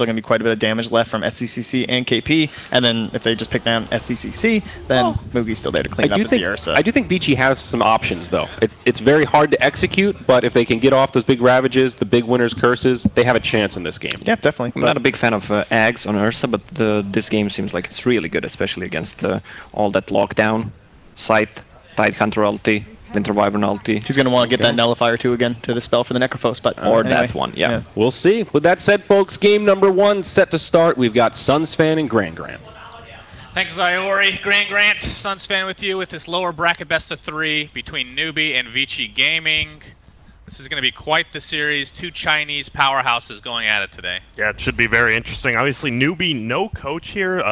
still going to be quite a bit of damage left from SCCC and KP. And then if they just pick down SCCC, then Moogie's still there to clean up as the Ursa. I do think Vici has some options, though. It's very hard to execute, but if they can get off those big Ravages, the big Winner's Curses, they have a chance in this game. Yeah, definitely. I'm not a big fan of Ags on Ursa, but this game seems like it's really good, especially against all that lockdown. Scythe, Tidehunter ulti, Winter Wyvern ulti. He's going to want to get that Nullifier 2 again to dispel for the Necrophos, but or anyway. that one, yeah. We'll see. With that said, folks, game number 1 set to start. We've got Sunsfan and Grand Grant. Thanks, Zyori. Grand Grant, Sunsfan with you with this lower bracket best of 3 between Newbee and Vici Gaming. This is going to be quite the series. 2 Chinese powerhouses going at it today. Yeah, it should be very interesting. Obviously, Newbee, no coach here.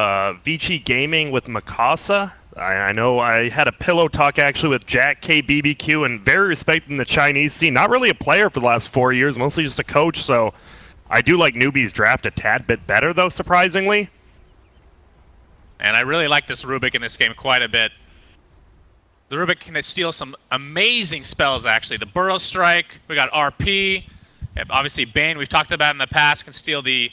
Vici Gaming with Mikasa. I know I had a pillow talk actually with Jack K BBQ, and very respected in the Chinese scene. Not really a player for the last 4 years, mostly just a coach. So I do like Newbee's draft a tad bit better, though, surprisingly. And I really like this Rubik in this game quite a bit. The Rubik can steal some amazing spells, actually. The Burrow Strike, we got RP. Obviously, Bane, we've talked about in the past, can steal the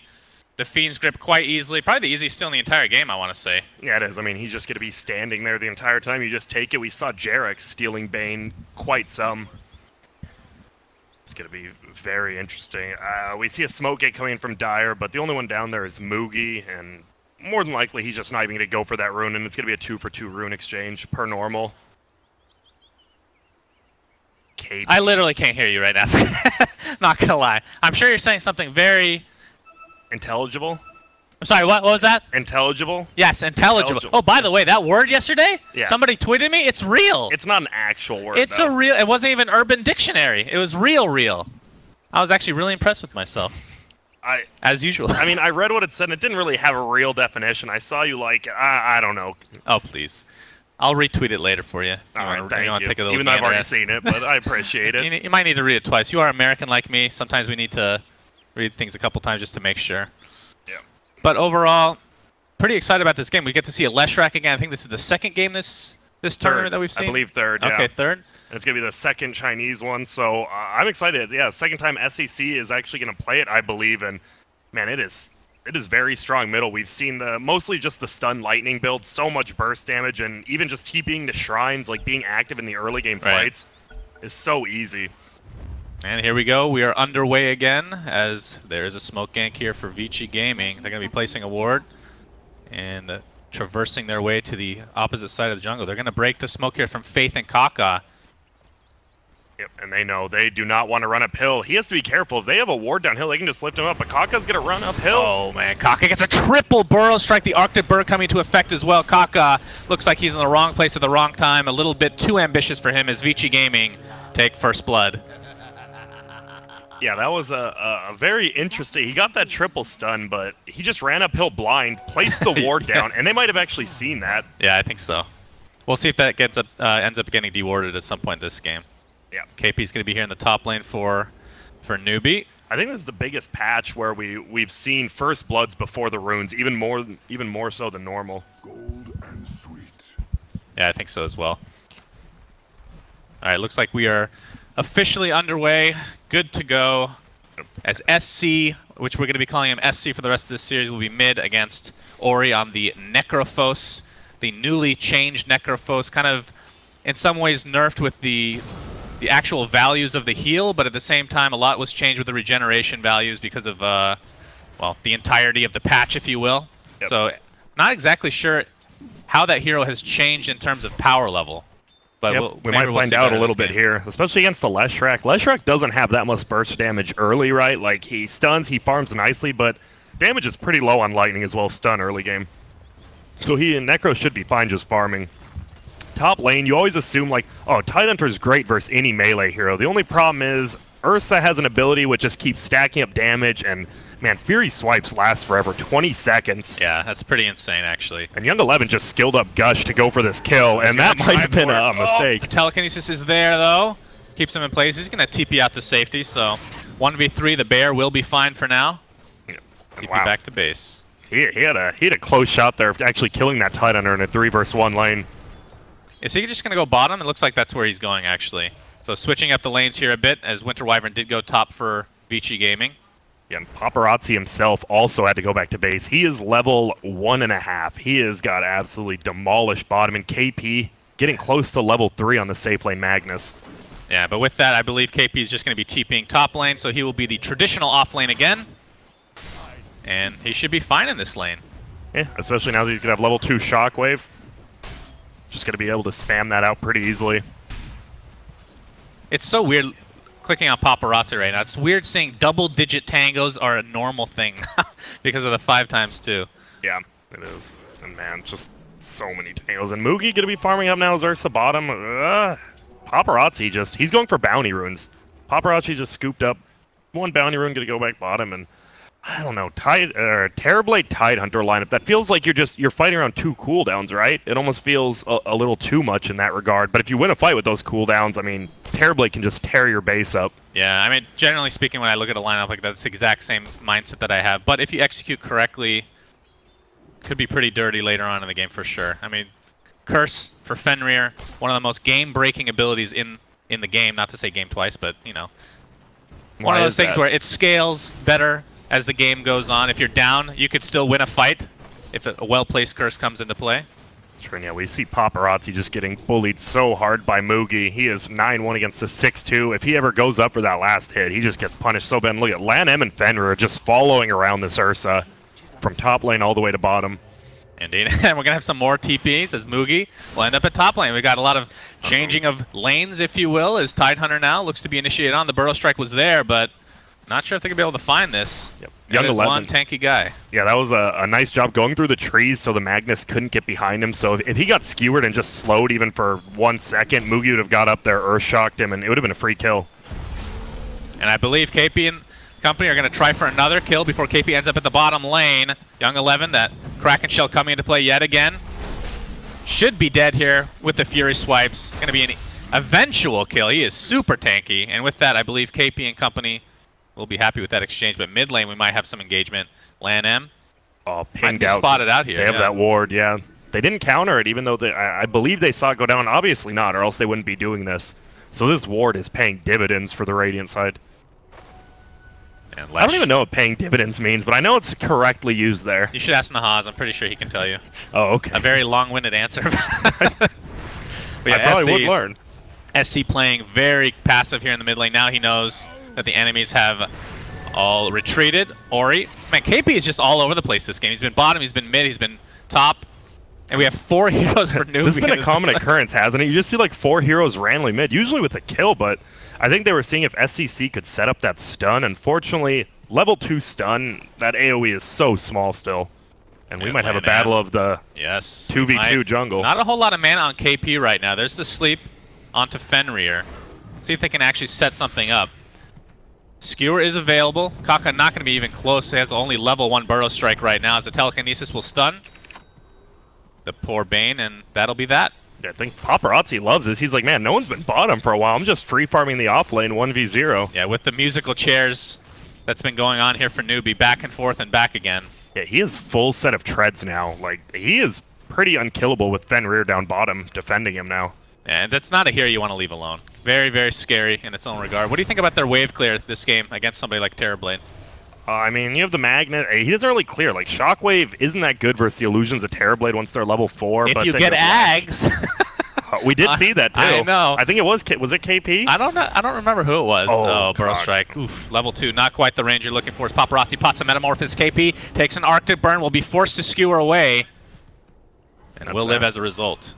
Fiend's Grip quite easily. Probably the easiest steal in the entire game, I want to say. Yeah, it is. I mean, he's just going to be standing there the entire time. You just take it. We saw Jarek stealing Bane quite some. It's going to be very interesting. We see a smoke gate coming in from Dire, but the only one down there is Moogie, and more than likely he's just not even going to go for that rune, and it's going to be a 2-for-2 rune exchange per normal. Kate. I literally can't hear you right now. Not gonna lie. I'm sure you're saying something very... Intelligible? I'm sorry, what was that? Intelligible? Yes, intelligible. Oh, by the way, that word yesterday? Yeah. Somebody tweeted me, it's real. It's not an actual word, It's though. a real... It wasn't even Urban Dictionary. It was real. I was actually really impressed with myself. As usual. I mean, I read what it said, and it didn't really have a real definition. I saw you like, I don't know. Oh, please. I'll retweet it later for you. All right, thank you. Take a Even though I've already seen it, but I appreciate it. You might need to read it twice. You are American like me. Sometimes we need to read things a couple times just to make sure. Yeah. But overall, pretty excited about this game. We get to see a Leshrac again. I think this is the second game this tournament that we've seen. I believe third, yeah. Okay, third. And it's going to be the second Chinese one, so I'm excited. Yeah, second time SEC is actually going to play it, I believe, and man, it is very strong middle. We've seen mostly just the stun lightning build, so much burst damage, and even just keeping the shrines, like being active in the early game fights, is so easy. And here we go. We are underway again, as there is a smoke gank here for Vici Gaming. They're going to be placing a ward and traversing their way to the opposite side of the jungle. They're going to break the smoke here from Faith and Kaka. Yep, and they know they do not want to run uphill. He has to be careful. If they have a ward downhill, they can just lift him up, but Kaka's going to run uphill. Oh, man. Kaka gets a triple Burrow Strike. The Arctic Bird coming into effect as well. Kaka looks like he's in the wrong place at the wrong time. A little bit too ambitious for him as Vici Gaming take first blood. Yeah, that was a very interesting... He got that triple stun, but he just ran uphill blind, placed the ward down, and they might have actually seen that. Yeah, I think so. We'll see if that ends up getting dewarded at some point this game. Yeah. KP's going to be here in the top lane for Newbee. I think this is the biggest patch where we've seen first bloods before the runes, even more so than normal. Gold and sweet. Yeah, I think so as well. All right, looks like we are officially underway, good to go. As SC, which we're going to be calling him SC for the rest of this series, will be mid against Ori on the Necrophos, the newly changed Necrophos, kind of in some ways nerfed with the actual values of the heal, but at the same time a lot was changed with the regeneration values because of well, the entirety of the patch, if you will. Yep. So not exactly sure how that hero has changed in terms of power level. But yep. we might find out a little bit here, especially against the Leshrac. Leshrac doesn't have that much burst damage early, right? Like, he stuns, he farms nicely, but damage is pretty low on lightning as well as stun early game. So he and Necro should be fine just farming. Top lane, you always assume, like, oh, Tidehunter is great versus any melee hero. The only problem is Ursa has an ability which just keeps stacking up damage, and, man, Fury Swipes last forever, 20 seconds. Yeah, that's pretty insane, actually. And Young 11 just skilled up Gush to go for this kill, and that might have been a mistake. The telekinesis is there, though. Keeps him in place. He's going to TP out to safety, so 1v3, the bear will be fine for now. Yeah. TP Wow. back to base. He had a close shot there, actually killing that Tidehunter in a 3v1 lane. Is he just going to go bottom? It looks like that's where he's going, actually. So switching up the lanes here a bit, as Winter Wyvern did go top for Vici Gaming. Yeah, and Paparazzi himself also had to go back to base. He is level 1.5. He has got absolutely demolished bottom, and KP getting close to level 3 on the safe lane Magnus. Yeah, but with that, I believe KP is just going to be TPing top lane, so he will be the traditional off lane again. And he should be fine in this lane. Yeah, especially now that he's going to have level 2 Shockwave. Just going to be able to spam that out pretty easily. It's so weird clicking on Paparazzi right now. It's weird seeing double-digit tangos are a normal thing because of the 5x2. Yeah, it is. And man, just so many tangos. And Moogie going to be farming up now as Ursa bottom. Paparazzi just, he's going for bounty runes. Paparazzi just scooped up 1 bounty rune, going to go back bottom, and I don't know, Terrorblade Tidehunter lineup. That feels like you're fighting around 2 cooldowns, right? It almost feels a little too much in that regard. But if you win a fight with those cooldowns, I mean, Terrorblade can just tear your base up. Yeah, I mean, generally speaking, when I look at a lineup like that, it's the exact same mindset that I have. But if you execute correctly, could be pretty dirty later on in the game for sure. I mean, Curse for Fenrir, one of the most game-breaking abilities in the game. Not to say game twice, but, you know. One of those things where it scales better as the game goes on. If you're down, you could still win a fight if a well-placed curse comes into play. That's true. Yeah, we see Paparazzi just getting bullied so hard by Moogie. He is 9-1 against the 6-2. If he ever goes up for that last hit, he just gets punished so bad. And look at LAN and Fenrir are just following around this Ursa from top lane all the way to bottom. Indeed. And we're going to have some more TPs as Moogie will end up at top lane. We got a lot of changing of lanes, if you will, as Tidehunter now looks to be initiated on. The Burrow Strike was there, but not sure if they're going to be able to find this. Yep. Young 11. One tanky guy. Yeah, that was a nice job going through the trees so the Magnus couldn't get behind him. So if he got skewered and just slowed even for 1 second, Moogie would have got up there, Earth-shocked him, and it would have been a free kill. And I believe KP and company are going to try for another kill before KP ends up at the bottom lane. Young 11, that Kraken Shell coming into play yet again. Should be dead here with the Fury swipes. Going to be an eventual kill. He is super tanky. And with that, I believe KP and company will be happy with that exchange. But mid lane, we might have some engagement. LAN M. Oh, pinged out. Spotted out here. They have that ward, yeah. They didn't counter it, even though I believe they saw it go down. Obviously not, or else they wouldn't be doing this. So this ward is paying dividends for the Radiant side. And I don't even know what paying dividends means, but I know it's correctly used there. You should ask Nahaz. I'm pretty sure he can tell you. Oh, okay. A very long-winded answer. But yeah, I probably would learn. SC playing very passive here in the mid lane. Now he knows that the enemies have all retreated. Ori. Man, KP is just all over the place this game. He's been bottom, he's been mid, he's been top. And we have 4 heroes for Newbee. This has been a common occurrence, hasn't it? You just see like 4 heroes randomly mid, usually with a kill, but I think they were seeing if SCC could set up that stun. Unfortunately, level 2 stun, that AoE is so small still. And we might have a battle of the 2v2 jungle. Not a whole lot of mana on KP right now. There's the sleep onto Fenrir. See if they can actually set something up. Skewer is available. Kaka not going to be even close. He has only level 1 Burrow Strike right now as the Telekinesis will stun the poor Bane, and that'll be that. Yeah, I think Paparazzi loves this. He's like, man, no one's been bottom for a while. I'm just free farming the off lane 1v0. Yeah, with the musical chairs that's been going on here for Newbee, back and forth and back again. Yeah, he has full set of treads now. Like, he is pretty unkillable with Fenrir down bottom defending him now. Yeah, and that's not a hero you want to leave alone. Very, very scary in its own regard. What do you think about their wave clear this game against somebody like Terrorblade? I mean, you have the Magnet. He doesn't really clear. Like, Shockwave isn't that good versus the illusions of Terrorblade once they're level 4. If you get Ags... we did see that, too. I know. I think it was it KP? I don't remember who it was. Oh, Burrow Strike. Oof, level 2. Not quite the range you're looking for. Paparazzi pots a Metamorphosis. KP takes an Arctic Burn, will be forced to skewer away. And will live as a result.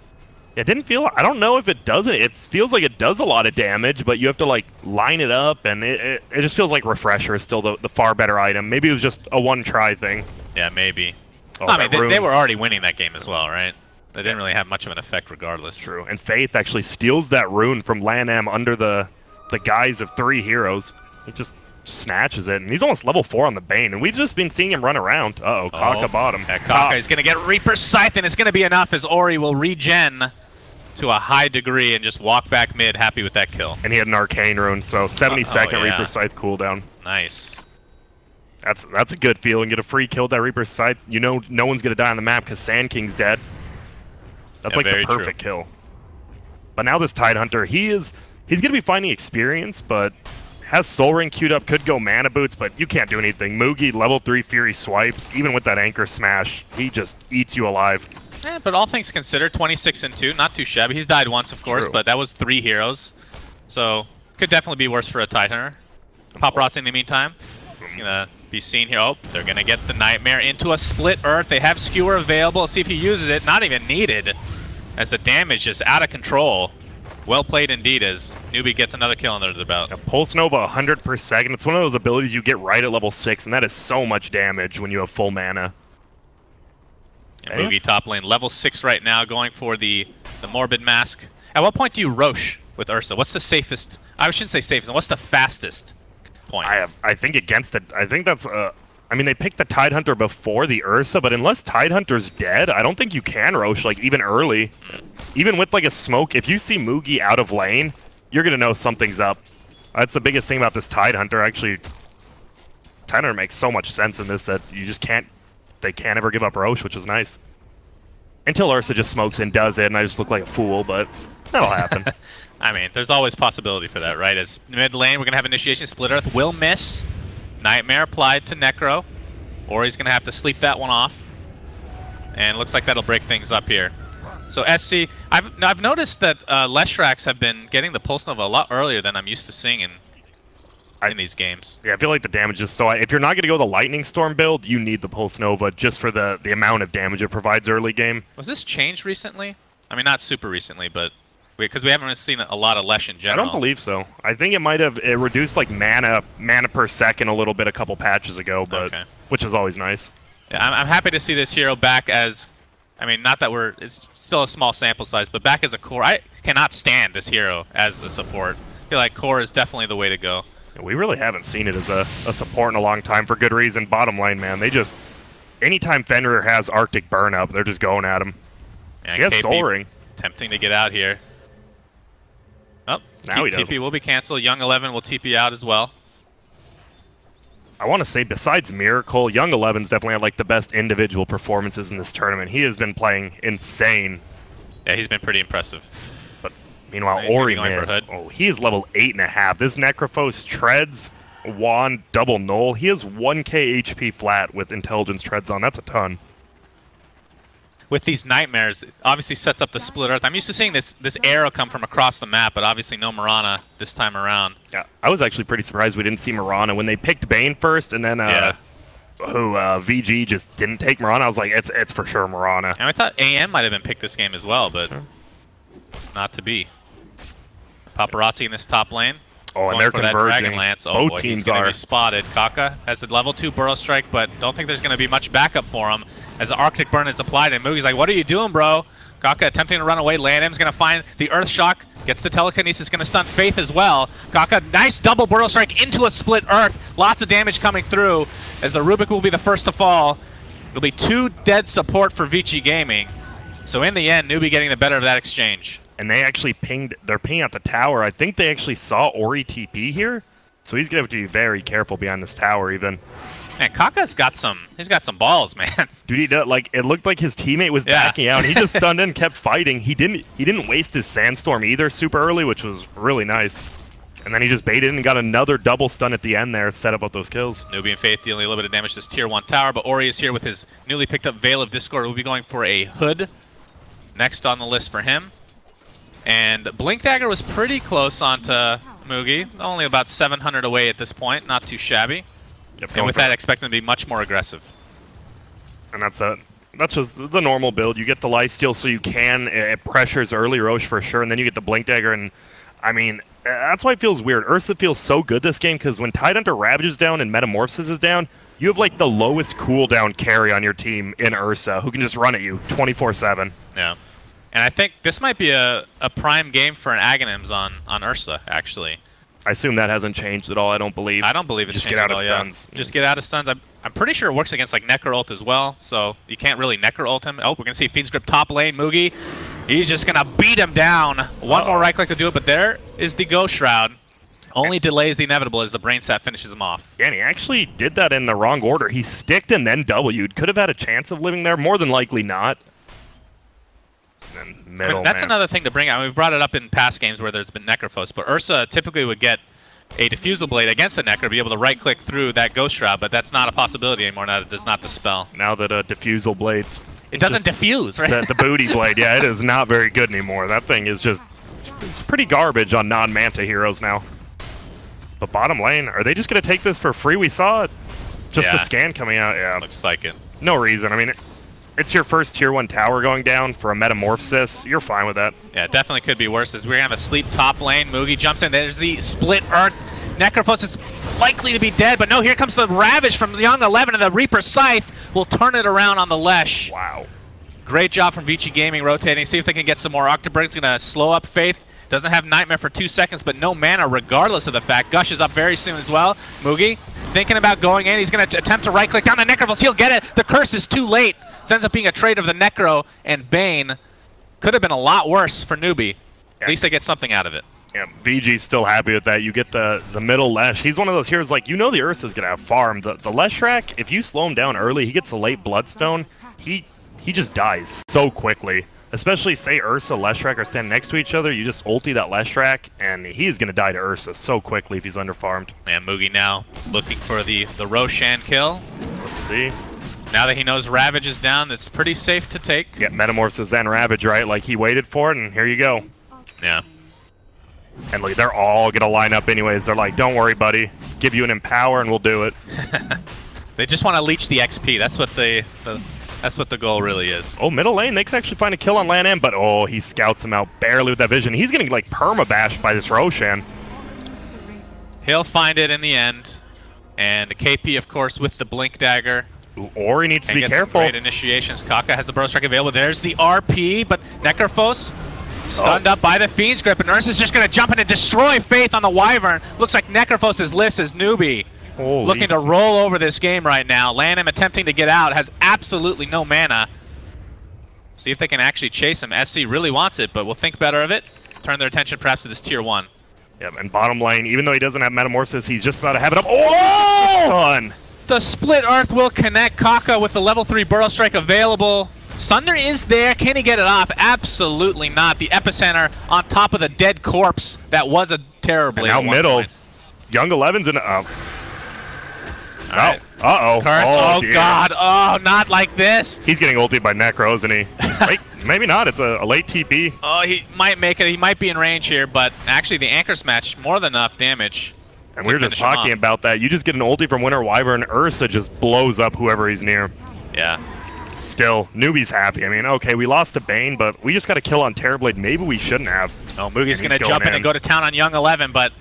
It didn't feel... I don't know if it does it. It feels like it does a lot of damage, but you have to, like, line it up, and it just feels like Refresher is still the far better item. Maybe it was just a one-try thing. Yeah, maybe. Oh, I mean, they were already winning that game as well, right? They didn't really have much of an effect regardless. True. And Faith actually steals that rune from LAN M under the guise of 3 heroes. It just snatches it, and he's almost level 4 on the Bane, and we've just been seeing him run around. Uh-oh, Kaka bottom. Yeah, Kaka is going to get Reaper's Scythe, and it's going to be enough as Ori will regen to a high degree and just walk back mid, happy with that kill. And he had an Arcane rune, so 70-second Reaper's Scythe cooldown. Nice. That's a good feeling. Get a free kill with that Reaper's Scythe. You know no one's going to die on the map because Sand King's dead. That's like the perfect kill. But now this Tidehunter, he's going to be finding experience, but Has Soul Ring queued up, could go Mana Boots, but you can't do anything. Mugi, level 3 Fury swipes. Even with that Anchor Smash, he just eats you alive. But all things considered, 26-2, not too shabby. He's died once, of course, but that was 3 heroes. So, could definitely be worse for a Tidehunter. Paparazzi in the meantime. He's going to be seen here. Oh, they're going to get the Nightmare into a split Earth. They have Skewer available. Let's see if he uses it. Not even needed, as the damage is out of control. Well played indeed, as Newbee gets another kill under the belt. Pulse Nova 100 per second. It's one of those abilities you get right at level 6, and that is so much damage when you have full mana. And Mugi top lane, level 6 right now, going for the Morbid Mask. At what point do you Roche with Ursa? What's the safest? I shouldn't say safest. What's the fastest point? I think against it. I think that's. I mean, they picked the Tidehunter before the Ursa, but unless Tidehunter's dead, I don't think you can Roche like even early. Even with like a smoke, if you see Mugi out of lane, you're gonna know something's up. That's the biggest thing about this Tidehunter. Actually, Tidehunter makes so much sense in this that you just can't. They can't ever give up Roche, which is nice. Until Ursa just smokes and does it, and I just look like a fool, but that'll happen. I mean, there's always possibility for that, right? As mid lane, we're going to have Initiation. Split Earth will miss. Nightmare applied to Necro. Or he's going to have to sleep that one off. And it looks like that'll break things up here. So SC, I've noticed that Leshraks have been getting the Pulse Nova a lot earlier than I'm used to seeing in these games. Yeah, I feel like the damage is so... If you're not going to go the Lightning Storm build, you need the Pulse Nova just for the amount of damage it provides early game. Was this changed recently? I mean, not super recently, but... Because we haven't really seen a lot of Lesh in general. I don't believe so. I think it might have reduced like mana per second a little bit a couple patches ago, but which is always nice. Yeah, I'm happy to see this hero back as... I mean, not that it's still a small sample size, but back as a core. I cannot stand this hero as a support. I feel like core is definitely the way to go. We really haven't seen it as a support in a long time for good reason. Bottom lane, man, they just... Anytime Fenrir has Arctic Burn up, they're just going at him. Yeah, he has Soul Ring. Tempting to get out here. Oh, now he TP will be canceled. Young 11 will TP out as well. I want to say, besides Miracle, Young 11's definitely had like the best individual performances in this tournament. He has been playing insane. Yeah, he's been pretty impressive. But meanwhile, Ori, man, he is level 8.5. This Necrophos treads, wand, double null. He has 1k HP flat with intelligence treads on. That's a ton. With these Nightmares, it obviously sets up the Split Earth. I'm used to seeing this arrow come from across the map, but obviously no Mirana this time around. Yeah, I was actually pretty surprised we didn't see Mirana when they picked Bane first, and then VG just didn't take Mirana. I was like, it's for sure Mirana. And I thought AM might have been picked this game as well, but not to be. Paparazzi in this top lane. Oh, and they're converging. Oh, both teams are spotted. Kaka has the level 2 Burrow Strike, but don't think there's going to be much backup for him as the Arctic Burn is applied. And Mugi's like, what are you doing, bro? Kaka attempting to run away. Landham's going to find the Earth Shock. Gets the Telekinesis, going to stun Faith as well. Kaka, nice double Burrow Strike into a split Earth. Lots of damage coming through as the Rubik will be the first to fall. It'll be 2 dead support for Vici Gaming. So in the end, Newbee getting the better of that exchange. And they actually they're pinging at the tower. I think they actually saw Ori TP here. So he's going to have to be very careful behind this tower even. Man, Kaka's got some balls, man. Dude, he does, like, it looked like his teammate was backing out. He just stunned in and kept fighting. He didn't waste his Sandstorm either super early, which was really nice. And then he just baited and got another double stun at the end there, set up both those kills. Newbee and Faith dealing a little bit of damage to this tier 1 tower, but Ori is here with his newly picked up Veil of Discord. We'll be going for a Hood next on the list for him. And Blink Dagger was pretty close onto Mugi, only about 700 away at this point, not too shabby. Yep, and with that, expect them to be much more aggressive. And that's just the normal build. You get the lifesteal so you can, it pressures early Roche for sure, and then you get the Blink Dagger, and I mean, that's why it feels weird. Ursa feels so good this game, because when Tidehunter Ravages down and Metamorphosis is down, you have like the lowest cooldown carry on your team in Ursa, who can just run at you 24/7. Yeah. And I think this might be a prime game for an Aghanims on Ursa, actually. I assume that hasn't changed at all, I don't believe. I don't believe it's just changed get out at of all, stuns. Yeah. Just get out of stuns. I'm pretty sure it works against like Necro ult as well, so you can't really Necro ult him. Oh, we're going to see Fiend's Grip top lane. Mugi, he's just going to beat him down. One more right click to do it, but there is the Ghost Shroud. Only delays the inevitable as the Brain Sap finishes him off. Yeah, and he actually did that in the wrong order. He sticked and then W'd. Could have had a chance of living there, more than likely not. That's another thing to bring out. I mean, we brought it up in past games where there's been Necrophos, but Ursa typically would get a Diffusal Blade against the Necro, be able to right-click through that Ghost Shroud, but that's not a possibility anymore now that it does not dispel. Now that Diffusal Blades... It doesn't diffuse, right? The booty blade, yeah, it is not very good anymore. That thing is just... It's pretty garbage on non-Manta heroes now. But bottom lane, are they just going to take this for free? We saw just a scan coming out. Yeah, looks like it. No reason. I mean, it's your first tier 1 tower going down for a Metamorphosis. You're fine with that. Yeah, it definitely could be worse as we're going to have a sleep top lane. Mugi jumps in. There's the split earth. Necrophos is likely to be dead, but no, here comes the Ravage from Young 11, and the Reaper Scythe will turn it around on the Lesh. Wow. Great job from Vici Gaming rotating. See if they can get some more Octobrink's going to slow up Faith. Doesn't have Nightmare for 2 seconds, but no mana regardless of the fact. Gush is up very soon as well. Mugi thinking about going in. He's going to attempt to right-click down the Necrophos. He'll get it. The curse is too late. It ends up being a trade of the Necro and Bane. Could have been a lot worse for Newbee. At least they get something out of it. Yeah, VG's still happy with that. You get the middle Lesh. He's one of those heroes, like, you know the Ursa's going to have farm. The Leshrac, if you slow him down early, he gets a late Bloodstone. He just dies so quickly. Especially, say Ursa, Leshrac are standing next to each other, you just ulti that Leshrac, and he's going to die to Ursa so quickly if he's underfarmed. And Mugi now looking for the Roshan kill. Let's see. Now that he knows Ravage is down, it's pretty safe to take. Yeah, Metamorphosis and Ravage, right? Like, he waited for it, and here you go. Yeah. And look, they're all going to line up anyways. They're like, don't worry, buddy. Give you an Empower, and we'll do it. They just want to leech the XP. That's what that's what the goal really is. Oh, middle lane, they could actually find a kill on LAN, but oh, he scouts him out barely with that vision. He's getting like perma-bashed by this Roshan. He'll find it in the end. And the KP, of course, with the Blink Dagger. Ooh, Ori needs to be careful. Great initiations. Kaka has the Burrow Strike available. There's the RP, but Necrophos stunned up by the Fiend's Grip, and Ursa's just going to jump in and destroy Faith on the Wyvern. Looks like Necrophos' list is Newbee. Looking to roll over this game right now. Lanham attempting to get out, has absolutely no mana. See if they can actually chase him. SC really wants it, but we'll think better of it. Turn their attention perhaps to this tier 1. Yep, and bottom lane, even though he doesn't have Metamorphosis, he's just about to have it up. Oh! Fun. The Split Earth will connect. Kaka with the level 3 Burrow Strike available. Sunder is there. Can he get it off? Absolutely not. The Epicenter on top of the dead corpse that was a terribly. And now middle. Young 11's in. Right. Uh-oh. Oh, God. Oh, not like this. He's getting ulted by Necro, isn't he? Wait, maybe not. It's a late TP. Oh, he might make it. He might be in range here, but actually the Anchor Smash, more than enough damage. And we were just talking about that. You just get an ulti from Winter Wyvern, Ursa just blows up whoever he's near. Yeah. Still, Newbee's happy. I mean, okay, we lost to Bane, but we just got a kill on Terrorblade. Maybe we shouldn't have. Oh, Mugi's going to jump in and go to town on Young 11, but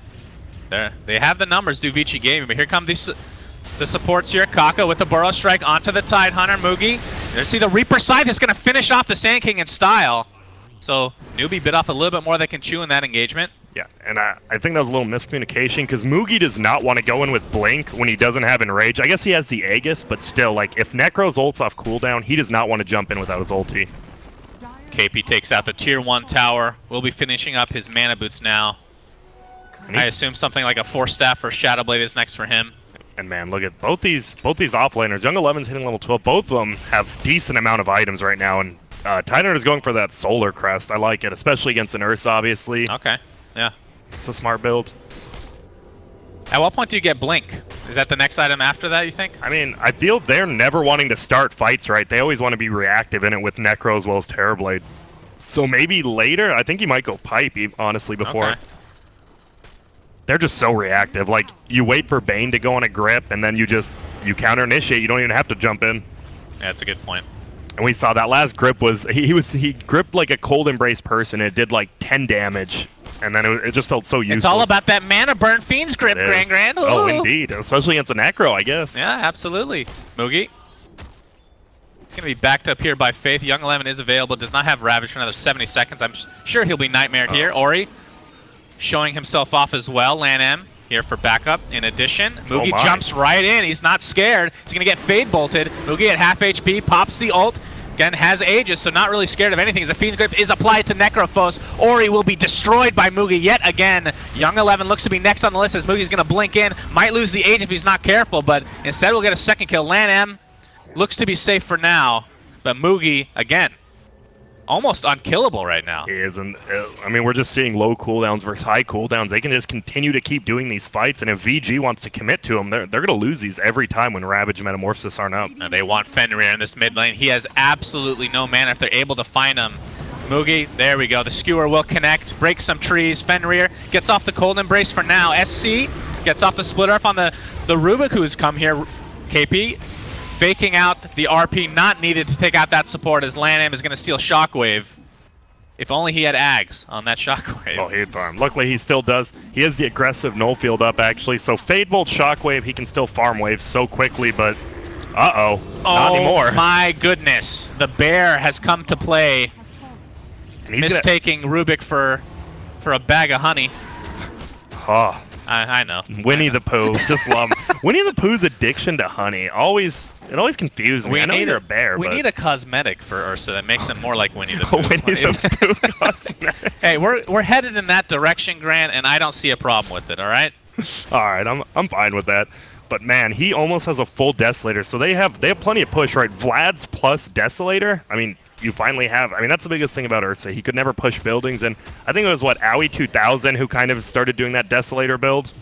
they have the numbers, do Vici Gaming. But here come the supports here. Kaka with the Burrow Strike onto the Tidehunter. Mugi. There's the Reaper Scythe is going to finish off the Sand King in style. So Newbee bit off a little bit more they can chew in that engagement. Yeah, and I think that was a little miscommunication because Mugi does not want to go in with Blink when he doesn't have Enrage. I guess he has the Aegis, but still, like, if Necro's ult's off cooldown, he does not want to jump in without his ulti. KP takes out the tier 1 tower. We'll be finishing up his mana boots now. I assume something like a Force Staff or Shadowblade is next for him. And man, look at both these offlaners. Young 11's hitting level 12. Both of them have decent amount of items right now, and Tidehunter is going for that Solar Crest. I like it, especially against an Ursa, obviously. Okay, yeah. It's a smart build. At what point do you get Blink? Is that the next item after that, you think? I mean, I feel they're never wanting to start fights, right? They always want to be reactive in it with Necro as well as Terrorblade. So maybe later, I think he might go Pipe, honestly, before. Okay. They're just so reactive. Like, you wait for Bane to go on a grip, and then you counter-initiate. You don't even have to jump in. Yeah, that's a good point. And we saw that last grip was, he gripped like a Cold Embrace person, and it did like 10 damage. And then it just felt so useless. It's all about that mana burn Fiend's Grip, Grand. Oh, indeed. Especially against a Necro, I guess. Yeah, absolutely. Mugi. He's going to be backed up here by Faith. Young 11 is available. Does not have Ravage for another 70 seconds. I'm sure he'll be Nightmared here. Ori showing himself off as well. LAN here for backup. In addition, Mugi jumps right in. He's not scared. He's going to get Fade Bolted. Mugi at half HP, pops the ult. Again, has Aegis, so not really scared of anything as the Fiend's Grip is applied to Necrophos. Ori will be destroyed by Mugi yet again. Young 11 looks to be next on the list as Mugi's going to blink in. Might lose the Age if he's not careful, but instead we'll get a second kill. LAN looks to be safe for now, but Mugi, again, almost unkillable right now. He is, and I mean, we're just seeing low cooldowns versus high cooldowns. They can just continue to keep doing these fights, and if VG wants to commit to them, they're going to lose these every time when Ravage and Metamorphosis aren't up. And they want Fenrir in this mid lane. He has absolutely no mana if they're able to find him. Moogie, there we go. The skewer will connect, break some trees. Fenrir gets off the cold embrace for now. SC gets off the split earth on the Rubik who's come here. KP faking out the RP not needed to take out that support as LAN is going to steal Shockwave. If only he had Ags on that Shockwave. Oh, he'd farm. Luckily, he still does. He has the aggressive null field up, actually. So Fade Bolt Shockwave, he can still farm waves so quickly, but uh-oh, not anymore. Oh my goodness. The bear has come to play. Mistaking Rubik for a bag of honey. Oh. I know. Winnie the Pooh, just love him. Winnie the Pooh's addiction to honey it always confused me. I know you're a bear, we but need a cosmetic for Ursa that makes him more like Winnie the Pooh. Winnie the Pooh cosmetic. Hey, we're headed in that direction, Grant, and I don't see a problem with it. All right. All right, I'm fine with that. But man, he almost has a full Desolator, so they have plenty of push, right? Vlad's plus Desolator. I mean, you finally have. I mean, that's the biggest thing about Ursa. He could never push buildings, and I think it was what Owie 2000 who kind of started doing that Desolator build,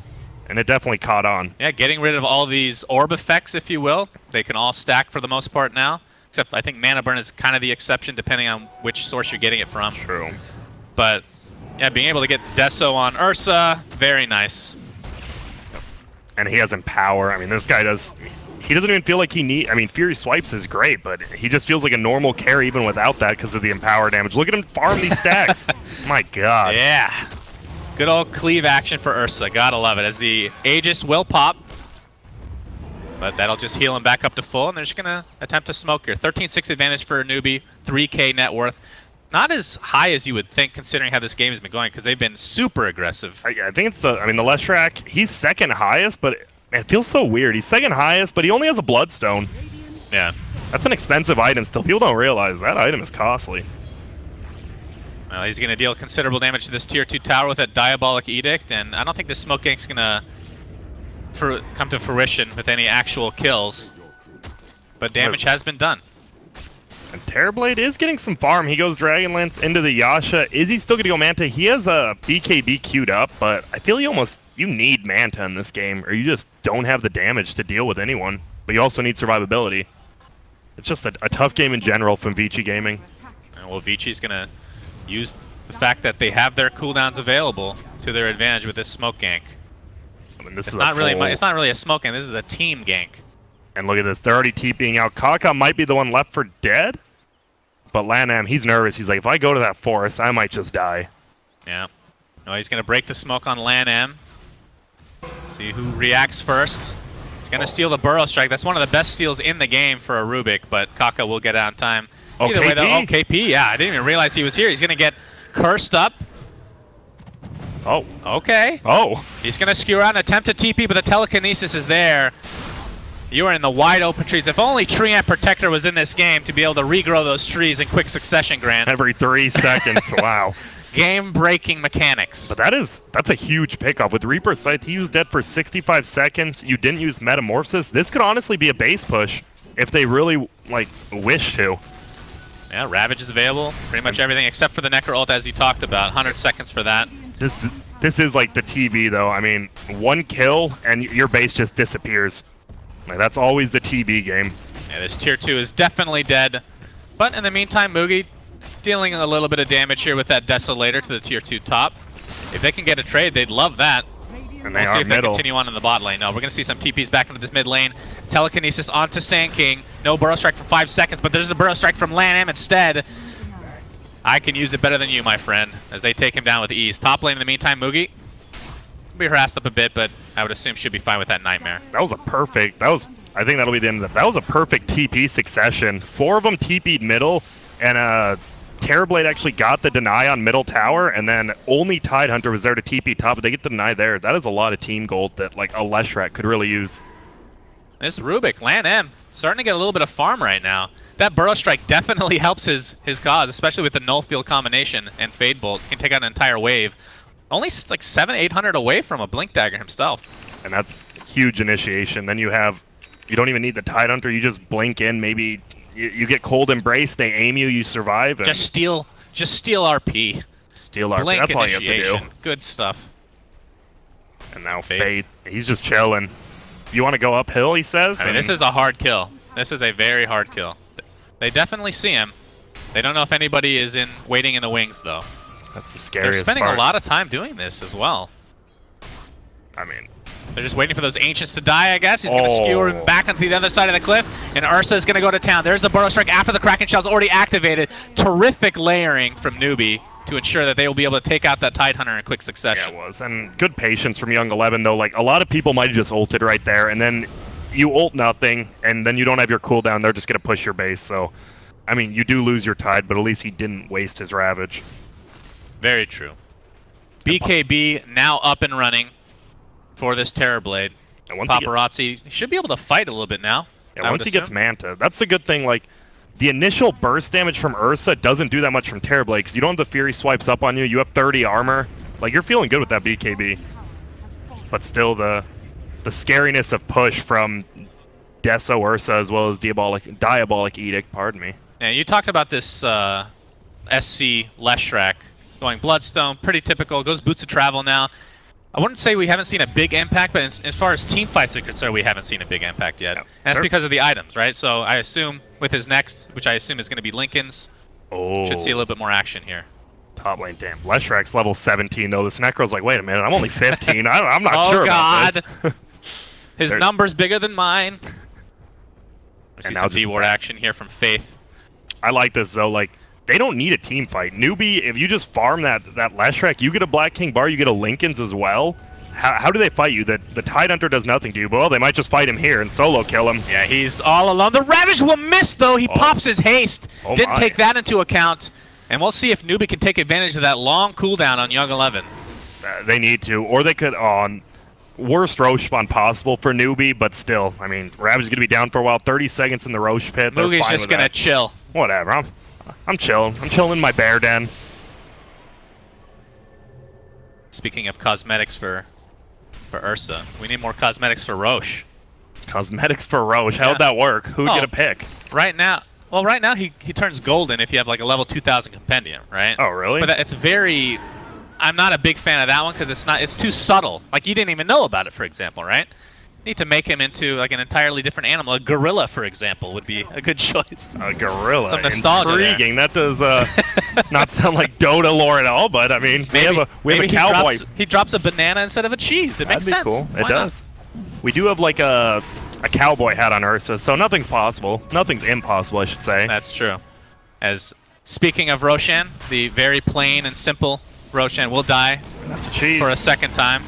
and it definitely caught on. Yeah, getting rid of all these orb effects, if you will. They can all stack for the most part now, except I think Mana Burn is kind of the exception depending on which source you're getting it from. True. But yeah, being able to get Deso on Ursa, very nice. And he has Empower. I mean, this guy does. He doesn't even feel like he need. I mean, Fury Swipes is great, but he just feels like a normal carry even without that because of the Empower damage. Look at him farm these stacks. My God. Yeah. Good old cleave action for Ursa. Gotta love it. As the Aegis will pop, but that'll just heal him back up to full, and they're just gonna attempt to smoke here. 13-6 advantage for a Newbee. 3K net worth. Not as high as you would think, considering how this game has been going, because they've been super aggressive. I think it's the. I mean, the Leshrac. He's second highest, but. It feels so weird. He's second highest, but he only has a Bloodstone. Yeah. That's an expensive item still. People don't realize that item is costly. Well, he's going to deal considerable damage to this Tier 2 tower with that Diabolic Edict, and I don't think the Smoke Gank's going to come to fruition with any actual kills. But damage has been done. And Terrorblade is getting some farm. He goes Dragonlance into the Yasha. Is he still going to go Manta? He has a BKB queued up, but I feel you need Manta in this game, or you just don't have the damage to deal with anyone. But you also need survivability. It's just a tough game in general from Vici Gaming. And well, Vici's going to use the fact that they have their cooldowns available to their advantage with this Smoke Gank. I mean, this it's is not really a Smoke Gank. This is a team gank. And look at this. They're already TPing out. Kaka might be the one left for dead. But LAN, he's nervous. He's like, if I go to that forest, I might just die. Yeah. No, he's going to break the smoke on LAN. See who reacts first. He's going to steal the Burrow Strike. That's one of the best steals in the game for a Rubik, but Kaka will get out in time. Either way, though, KP, yeah, I didn't even realize he was here. He's going to get cursed up. Oh. Okay. Oh. He's going to skew out and attempt to TP, but the telekinesis is there. You are in the wide open trees. If only Tree Ant Protector was in this game to be able to regrow those trees in quick succession, Grant. Every 3 seconds. Wow. Game-breaking mechanics. But that's a huge pickoff. With Reaper's Scythe, he was dead for 65 seconds. You didn't use Metamorphosis. This could honestly be a base push if they really, wish to. Yeah, Ravage is available. Pretty much everything except for the Necro ult, as you talked about. 100 seconds for that. This is like the TB, though. I mean, 1 kill, and your base just disappears. That's always the TB game. Yeah, this Tier 2 is definitely dead. But in the meantime, Moogie dealing a little bit of damage here with that Desolator to the Tier 2 top. If they can get a trade, they'd love that. And we'll see if they continue on in the bot lane. No, we're going to see some TPs back into this mid lane. Telekinesis onto Sand King. No Burrow Strike for 5 seconds, but there's a Burrow Strike from LAN instead. I can use it better than you, my friend, as they take him down with ease. Top lane in the meantime, Moogie will be harassed up a bit, but I would assume should be fine with that Nightmare. That was a perfect. I think that'll be the end of that. That was a perfect TP succession. 4 of them TP'd middle, and Terrorblade actually got the deny on middle tower, and then only Tidehunter was there to TP top, but they get the deny there. That is a lot of team gold that a Leshrac could really use. This Rubik, LAN starting to get a little bit of farm right now. That Burrow Strike definitely helps his cause, especially with the Null Field combination and Fade Bolt. He can take out an entire wave. Only 700-800 away from a Blink Dagger himself. And that's huge initiation. Then you don't even need the Tidehunter. You just blink in, maybe You get cold embrace, they aim you, you survive. And Just steal RP. Steal RP. Blink That's all you have to do. initiation. Good stuff. And now Faith, he's just chilling. You want to go uphill, he says? I mean, this is a hard kill. This is a very hard kill. They definitely see him. They don't know if anybody is waiting in the wings, though. That's the scariest They're spending part. a lot of time doing this as well. I mean, they're just waiting for those Ancients to die, I guess. He's going to skewer him back onto the other side of the cliff, and Ursa is going to go to town. There's the Burrow Strike after the Kraken Shell's already activated. Terrific layering from Newbee to ensure that they will be able to take out that Tidehunter in quick succession. Yeah, it was. And good patience from Young 11, though. Like, a lot of people might have just ulted right there, and then you ult nothing, and then you don't have your cooldown. They're just going to push your base, so... I mean, you do lose your Tide, but at least he didn't waste his Ravage. Very true. BKB now up and running for this Terrorblade. And once Paparazzi should be able to fight a little bit now. Yeah, once he gets Manta, that's a good thing. Like, the initial burst damage from Ursa doesn't do that much from Terrorblade, because you don't have the Fury swipes up on you. You have 30 armor. Like, you're feeling good with that BKB. But still, the scariness of push from Deso Ursa as well as Diabolic Edict, pardon me. Yeah, you talked about this SC Leshrac going Bloodstone, pretty typical. Goes Boots of Travel now. I wouldn't say we haven't seen a big impact, but as far as team fights are concerned, we haven't seen a big impact yet. No. And that's because of the items, right? So I assume with his next, which I assume is going to be Lincoln's, should see a little bit more action here. Top lane, damn. Leshrac's level 17, though. This Necro's like, wait a minute, I'm only 15. I'm not sure about this. His number's bigger than mine. We see now some just D-Ward action here from Faith. I like this, though. Like, they don't need a team fight. Newbee, if you just farm that Leshrac, you get a Black King Bar, you get a Lincoln's as well. How do they fight you? The Tidehunter does nothing to you, but well, they might just fight him here and solo kill him. Yeah, he's all alone. The Ravage will miss, though. He pops his haste. Didn't take that into account. And we'll see if Newbee can take advantage of that long cooldown on Young 11. They need to. Or they could, worst Roche spawn possible for Newbee, but still, I mean, Ravage is going to be down for a while. 30 seconds in the Roche pit. Mugi's just going to chill. Whatever. I'm chilling. I'm chilling in my bear den. Speaking of cosmetics for Ursa, we need more cosmetics for Roche. Cosmetics for Roche. How'd that work? Who'd get a pick? Right now he turns golden if you have like a level 2000 compendium, right? Oh, really? But it's very... I'm not a big fan of that one because it's too subtle. Like, you didn't even know about it, for example, right? Need to make him into like an entirely different animal. A gorilla, for example, would be a good choice. A gorilla. Some nostalgia. Intriguing. That does not sound like Dota lore at all, but I mean, we have a cowboy. He drops a banana instead of a cheese. It makes sense. Cool. It does. We do have like a cowboy hat on Ursa, so nothing's possible. Nothing's impossible, I should say. That's true. As speaking of Roshan, the very plain and simple Roshan will die That's a cheese. for a second time.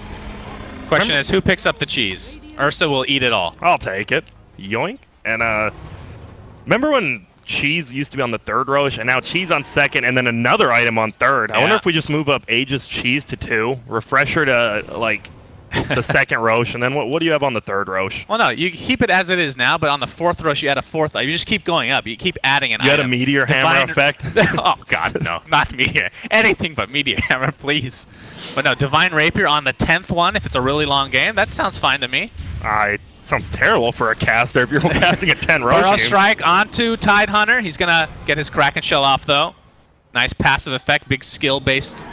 Question is, who picks up the cheese? Ursa will eat it all. I'll take it. Yoink. And remember when cheese used to be on the third Roche, and now cheese on second, and then another item on third? I wonder if we just move up Aegis cheese to 2, refresher to like the second Roche, and then what do you have on the third Roche? Well, no, you keep it as it is now, but on the fourth Roche, you add a fourth. You just keep going up. You keep adding an item. You had a meteor hammer effect? Oh, God, no. Not meteor. Anything but meteor hammer, please. But no, Divine Rapier on the 10th one, if it's a really long game, that sounds fine to me. It sounds terrible for a caster if you're casting a 10 Roche Burrow game. Strike onto Tidehunter. He's going to get his Kraken Shell off, though. Nice passive effect, big skill-based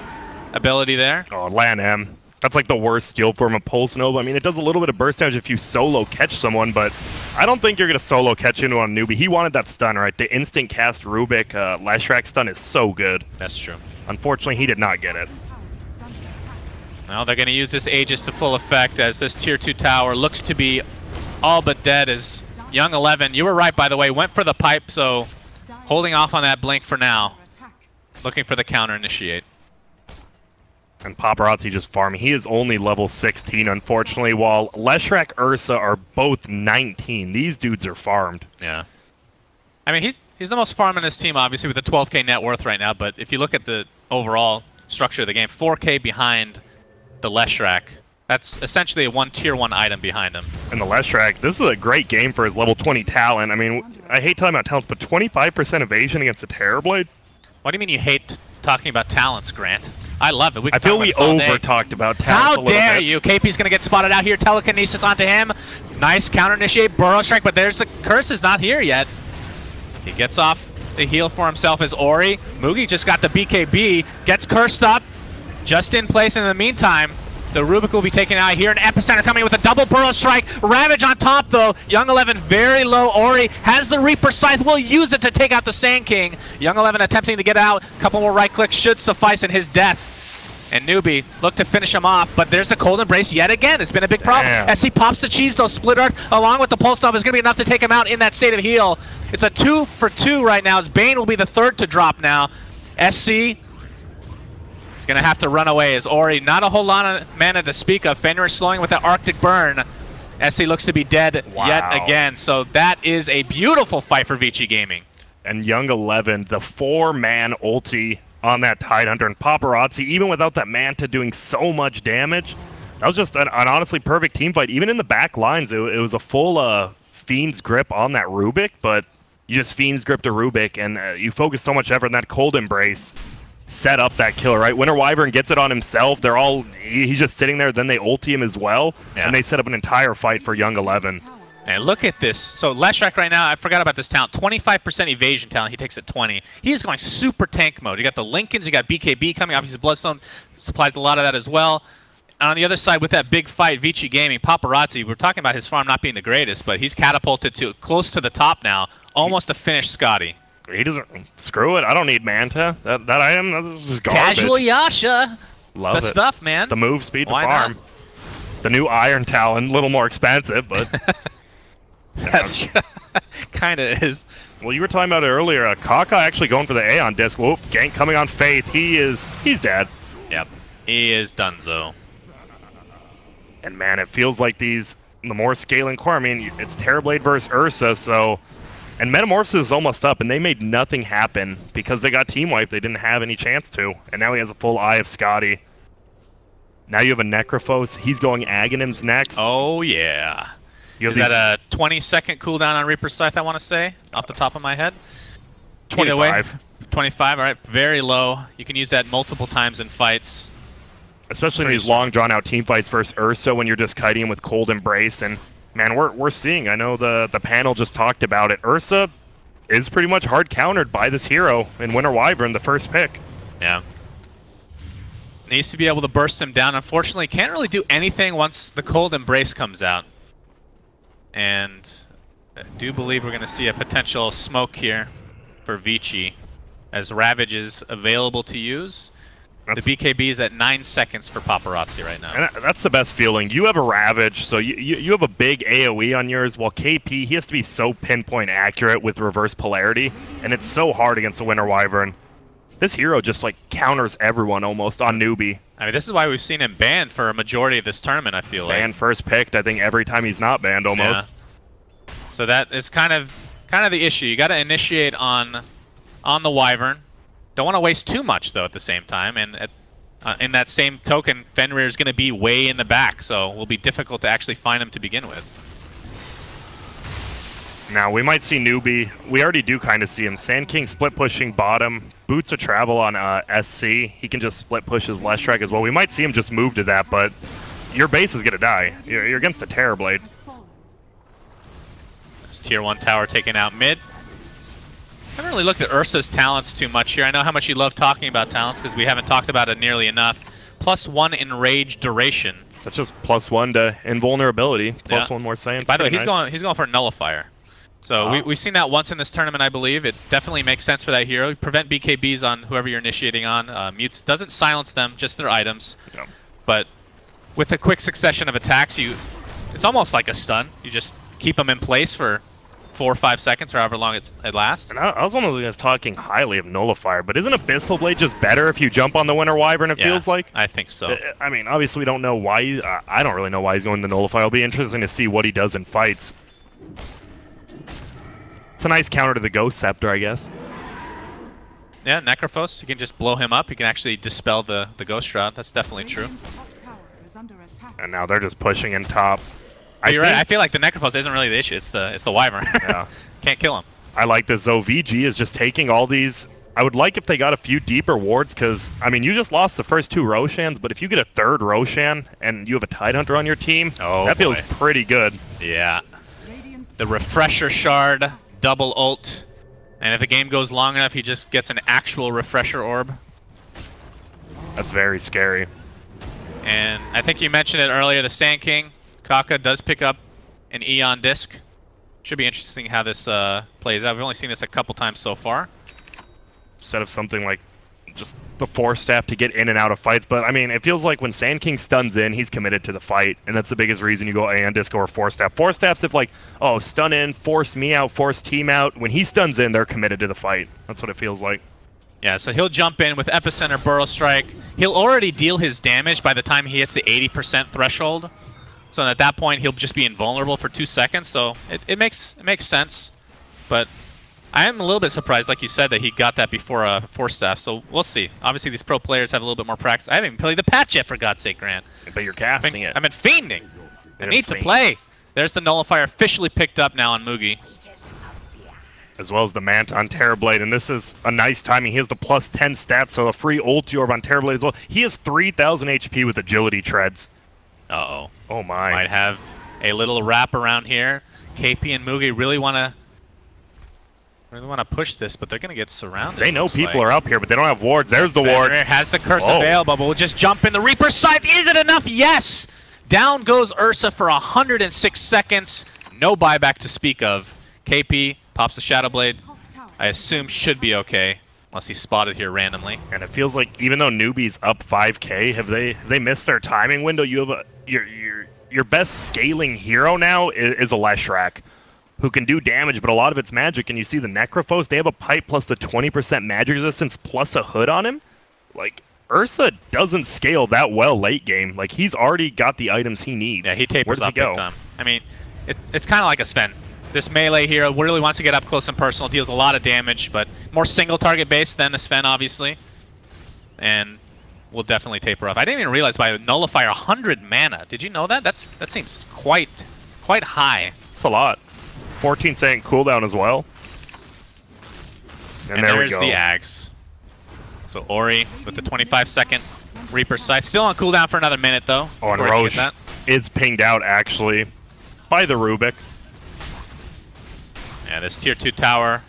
ability there. Oh, LAN M. That's like the worst skill form of Pulse Nova. I mean, it does a little bit of burst damage if you solo catch someone, but I don't think you're going to solo catch into a Newbee. He wanted that stun, right? The instant cast Rubik Leshrac stun is so good. That's true. Unfortunately, he did not get it. Well, they're going to use this Aegis to full effect as this Tier 2 tower looks to be all but dead as Young 11, you were right, by the way, went for the pipe, so holding off on that blink for now. Looking for the counter initiate. And Paparazzi just farming. He is only level 16, unfortunately, while Leshrac, Ursa are both 19. These dudes are farmed. Yeah. I mean, he's the most farm in his team, obviously, with a 12k net worth right now, but if you look at the overall structure of the game, 4k behind the Leshrac. That's essentially a Tier 1 item behind him. And the Leshrac, this is a great game for his level 20 talent. I mean, I hate talking about talents, but 25% evasion against a Terrorblade? What do you mean you hate talking about talents, Grant? I love it. I feel we over-talked about talents. How dare you? KP's going to get spotted out here. Telekinesis onto him. Nice counter-initiate Burrow Strike, but there's the curse is not here yet. He gets off the heal for himself as Ori. Mugi just got the BKB, gets cursed up, just in place. In the meantime, the Rubik will be taken out here. An Epicenter coming with a double burrow strike. Ravage on top though. Young 11 very low. Ori has the Reaper Scythe, will use it to take out the Sand King. Young 11 attempting to get out. A couple more right clicks should suffice in his death. And Newbee look to finish him off, but there's the Cold Embrace yet again. It's been a big problem. Damn. As he pops the cheese though, Split Earth along with the Pulse Nova is going to be enough to take him out in that state of heal. It's a 2 for 2 right now as Bane will be the third to drop now. SC is going to have to run away as Ori, not a whole lot of mana to speak of. Fenrir slowing with the Arctic Burn. SC looks to be dead yet again, so that is a beautiful fight for Vici Gaming. And Young 11, the 4-man ulti on that Tidehunter, and Paparazzi, even without that Manta doing so much damage, that was just an honestly perfect team fight. Even in the back lines, it was a full Fiend's Grip on that Rubik, but you just Fiend's Gripped a Rubik, and you focus so much effort in that Cold Embrace, set up that kill, right? Winter Wyvern gets it on himself. He's just sitting there, then they ulti him as well, and they set up an entire fight for Young 11. And look at this. So Leshrac right now, I forgot about this talent. 25% evasion talent. He takes it 20. He's going super tank mode. You got the Lincolns, you got BKB coming. Obviously, Bloodstone supplies a lot of that as well. And on the other side, with that big fight, Vici Gaming, Paparazzi, we're talking about his farm not being the greatest, but he's catapulted to close to the top now, almost to finish Scotty. He doesn't... Screw it. I don't need Manta. That item, that's just garbage. Casual Yasha. Love the stuff, man. The move speed to Why farm. not? The new Iron Talon, a little more expensive, but... That's kind of is. Well, you were talking about it earlier. Kaka actually going for the Aeon disc. Whoop, gank coming on Faith. He's dead. Yep, he is donezo. And man, it feels like the more scaling core. I mean, it's Terrorblade versus Ursa, so... And Metamorphosis is almost up, and they made nothing happen because they got team wiped. They didn't have any chance to. And now he has a full Eye of Scotty. Now you have a Necrophos. He's going Aghanims next. Oh, yeah. Is that a 20-second cooldown on Reaper Scythe, I want to say, off the top of my head? 25. Either way, 25, all right, very low. You can use that multiple times in fights. Especially in these long, drawn-out team fights versus Ursa when you're just kiting him with Cold Embrace. And, man, we're seeing, I know the panel just talked about it, Ursa is pretty much hard countered by this hero in Winter Wyvern, the first pick. Yeah. Needs to be able to burst him down. Unfortunately, can't really do anything once the Cold Embrace comes out. And I do believe we're going to see a potential smoke here for Vici as Ravage is available to use. The BKB is at 9 seconds for Paparazzi right now. And that's the best feeling. You have a Ravage, so you have a big AoE on yours, while KP, he has to be so pinpoint accurate with reverse polarity, and it's so hard against the Winter Wyvern. This hero just like counters everyone almost on Newbee. I mean, this is why we've seen him banned for a majority of this tournament, I feel like. Banned first picked, I think, every time he's not banned almost. Yeah. So that is kind of the issue. You got to initiate on the Wyvern. Don't want to waste too much though at the same time, and in that same token, Fenrir is going to be way in the back, so it will be difficult to actually find him to begin with. Now we might see Newbee. We already do kind of see him. Sand King split pushing bottom. Boots of Travel on SC. He can just split push his Leshrac as well. We might see him just move to that, but your base is going to die. You're against a Terrorblade. There's Tier 1 tower taken out mid. I haven't really looked at Ursa's talents too much here. I know how much you love talking about talents because we haven't talked about it nearly enough. +1 Enrage duration. That's just +1 to invulnerability. +1 more science. By the way, he's going for a Nullifier. So we've seen that once in this tournament, I believe. It definitely makes sense for that hero. Prevent BKBs on whoever you're initiating on. Mutes doesn't silence them, just their items. Yeah. But with a quick succession of attacks, it's almost like a stun. You just keep them in place for 4 or 5 seconds, or however long it lasts. And I was one of the guys talking highly of Nullifier, but isn't Abyssal Blade just better if you jump on the Winter Wyvern, it feels like? I think so. I mean, obviously we don't know why. I don't really know why he's going to Nullify. It'll be interesting to see what he does in fights. It's a nice counter to the Ghost Scepter, I guess. Yeah, Necrophos, you can just blow him up. You can actually dispel the Ghost Shroud. That's definitely true. And now they're just pushing in top. You're right. I feel like the Necrophos isn't really the issue. It's the Wyvern. Yeah. Can't kill him. I like this, though. VG is just taking all these... I would like if they got a few deeper wards, because, I mean, you just lost the first 2 Roshans, but if you get a 3rd Roshan and you have a Tidehunter on your team, that feels pretty good. Yeah. The Refresher Shard, double ult, And if the game goes long enough, he just gets an actual refresher orb. That's very scary. And I think you mentioned it earlier, the Sand King, Kaka does pick up an Eon disc. Should be interesting how this plays out. We've only seen this a couple times so far. Instead of something like just the Force Staff to get in and out of fights. But, I mean, it feels like when Sand King stuns in, he's committed to the fight. And that's the biggest reason you go AN disc or Force Staff. Force Staff's if, like, oh, stun in, force me out, force team out. When he stuns in, they're committed to the fight. That's what it feels like. Yeah, so he'll jump in with Epicenter Burrow Strike. He'll already deal his damage by the time he hits the 80% threshold. So at that point, he'll just be invulnerable for 2 seconds. So it makes sense. But I am a little bit surprised, like you said, that he got that before Force Staff. So we'll see. Obviously, these pro players have a little bit more practice. I haven't even played the patch yet, for God's sake, Grant. But you're casting it. I've been fiending. I need to play. There's the Nullifier officially picked up now on Mugi. As well as the Manta on Terrorblade, and this is a nice timing. He has the +10 stats, so a free ulti orb on Terrorblade as well. He has 3,000 HP with agility treads. Uh-oh. Oh my. Might have a little wrap around here. KP and Mugi really want to push this, but they're going to get surrounded. They know people are up here, but they don't have wards. There's the ward. Has the curse available, but we'll just jump in. The Reaper Scythe, is it enough? Yes! Down goes Ursa for 106 seconds. No buyback to speak of. KP pops the Shadow Blade. I assume should be okay, unless he's spotted here randomly. And it feels like even though Newbee's up 5K, have they missed their timing window? You have your best scaling hero now is a Leshrac, who can do damage, but a lot of it's magic. And you see the Necrophos, they have a pipe plus the 20% magic resistance plus a hood on him. Like, Ursa doesn't scale that well late game. Like, he's already got the items he needs. Yeah, he tapers up big time. I mean, it's kind of like a Sven. This melee here really wants to get up close and personal, deals a lot of damage, but more single target based than the Sven, obviously. And will definitely taper off. I didn't even realize by Nullifier 100 mana. Did you know that? That seems quite high. It's a lot. 14-second cooldown as well. And there we go. There's the Axe. So Ori with the 25-second Reaper Scythe. Still on cooldown for another minute, though. Oh, and Roche is pinged out, actually, by the Rubik. Yeah, this tier 2 tower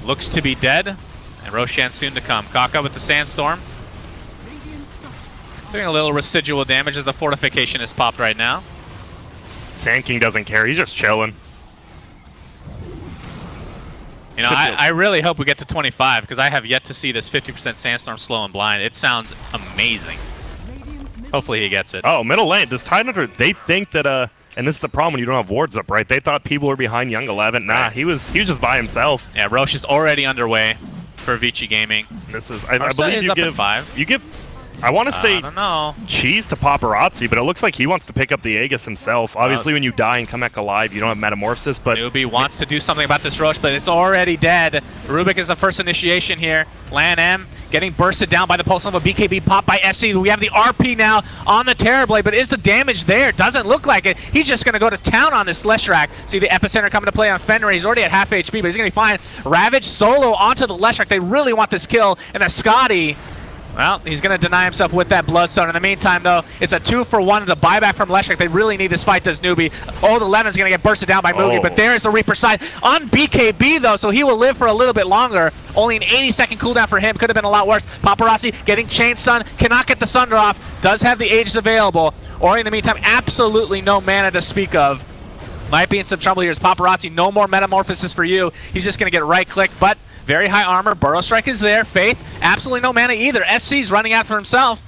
looks to be dead, and Roshan soon to come. Kaka with the Sandstorm. Doing a little residual damage as the fortification is popped right now. Sand King doesn't care, he's just chilling. You know, I really hope we get to 25, because I have yet to see this 50% Sandstorm slow and blind. It sounds amazing. Hopefully he gets it. Oh, middle lane. This Tidehunter, they think that, and this is the problem when you don't have wards up, right? They thought people were behind Young 11. Nah, right. he was just by himself. Yeah, Roche is already underway for Vici Gaming. This is, I believe you give, I want to say I don't know. cheese to Paparazzi, but it looks like he wants to pick up the Aegis himself. Obviously, when you die and come back alive, you don't have Metamorphosis, but Newbee wants to do something about this Roche, but it's already dead. Rubik is the first initiation here. LAN M getting bursted down by the Pulse Nova. BKB popped by SC. We have the RP now on the Terrorblade, but is the damage there? Doesn't look like it. He's just going to go to town on this Leshrac. See the Epicenter coming to play on Fenrir. He's already at half HP, but he's going to be fine. Ravage solo onto the Leshrac. They really want this kill, and the Scotty, well, he's going to deny himself with that Bloodstone. In the meantime, though, it's a 2-for-1. The buyback from Leshrac. They really need this fight, does Newbee. Oh, the Lemon's going to get bursted down by Mugi, but there's the Reaper side on BKB, though, so he will live for a little bit longer. Only an 80-second cooldown for him. Could have been a lot worse. Paparazzi getting Chain Sun. Cannot get the Sunder off. Does have the Aegis available. Or in the meantime, absolutely no mana to speak of. Might be in some trouble here. Paparazzi, no more Metamorphosis for you. He's just going to get right-click, but very high armor. Burrow Strike is there. Faith, absolutely no mana either. SC's running out for himself.